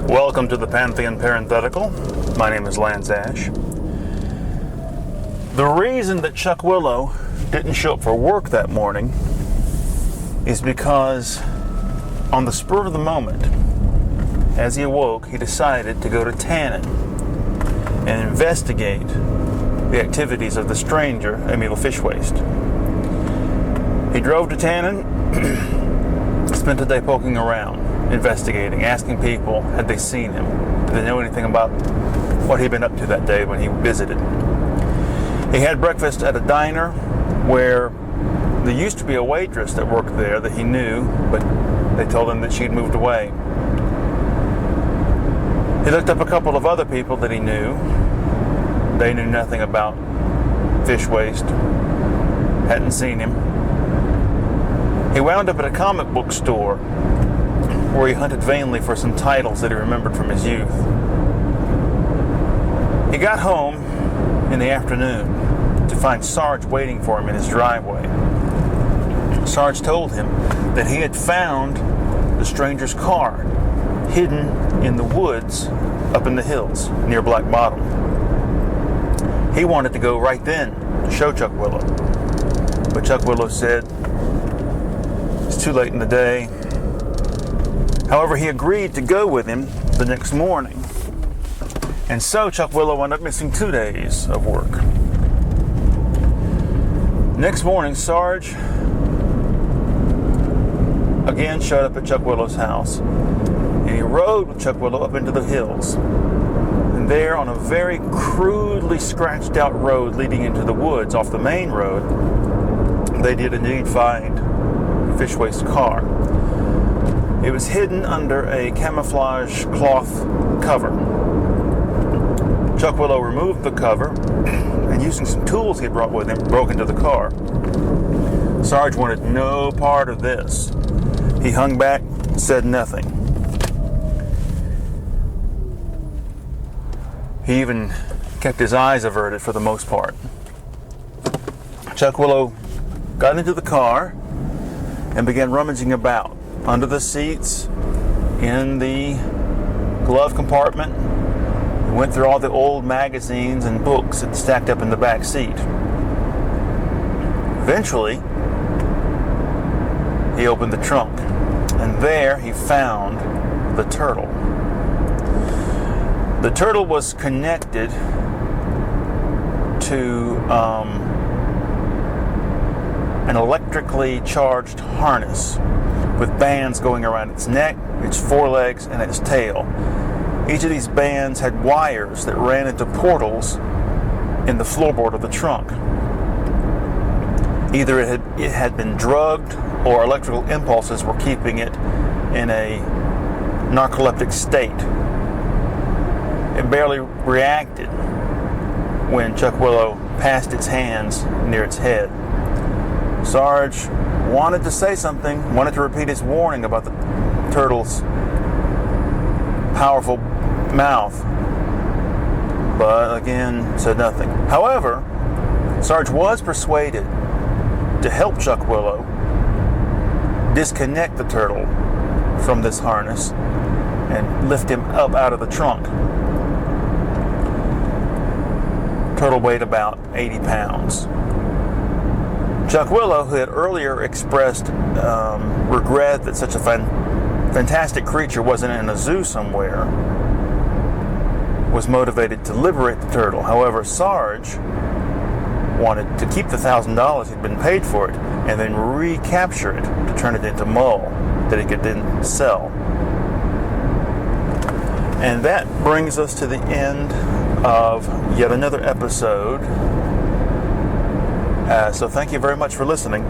Welcome to the Pantheon Parenthetical. My name is Lance Ash. The reason that Chuck Willow didn't show up for work that morning is because on the spur of the moment, as he awoke, he decided to go to Tannen and investigate the activities of the stranger, Emil Fishwaist. He drove to Tannen, spent the day poking around, investigating, asking people had they seen him, did they know anything about what he'd been up to that day when he visited. He had breakfast at a diner where there used to be a waitress that worked there that he knew, but they told him that she'd moved away. He looked up a couple of other people that he knew. They knew nothing about Fishwaist, hadn't seen him. He wound up at a comic book store where he hunted vainly for some titles that he remembered from his youth. He got home in the afternoon to find Sarge waiting for him in his driveway. Sarge told him that he had found the stranger's car hidden in the woods up in the hills near Black Bottom. He wanted to go right then to show Chuck Willow, but Chuck Willow said it's too late in the day. However, he agreed to go with him the next morning. And so Chuck Willow wound up missing 2 days of work. Next morning, Sarge again showed up at Chuck Willow's house. And he rode with Chuck Willow up into the hills. And there, on a very crudely scratched out road leading into the woods off the main road, they did indeed find Fishwaist's car. It was hidden under a camouflage cloth cover. Chuck Willow removed the cover and, using some tools he had brought with him, broke into the car. Sarge wanted no part of this. He hung back, said nothing. He even kept his eyes averted for the most part. Chuck Willow got into the car and began rummaging about under the seats, in the glove compartment. He went through all the old magazines and books that stacked up in the back seat. Eventually, he opened the trunk, and there he found the turtle. The turtle was connected to an electrically charged harness with bands going around its neck, its forelegs, and its tail. Each of these bands had wires that ran into portals in the floorboard of the trunk. Either it had been drugged, or electrical impulses were keeping it in a narcoleptic state. It barely reacted when Chuck Willow passed its hands near its head. Sarge wanted to say something, wanted to repeat his warning about the turtle's powerful mouth, but again said nothing. However, Sarge was persuaded to help Chuck Willow disconnect the turtle from this harness and lift him up out of the trunk. Turtle weighed about 80 pounds. Chuck Willow, who had earlier expressed regret that such a fantastic creature wasn't in a zoo somewhere, was motivated to liberate the turtle. However, Sarge wanted to keep the $1,000 he'd been paid for it and then recapture it to turn it into mull that he could then sell. And that brings us to the end of yet another episode. So thank you very much for listening.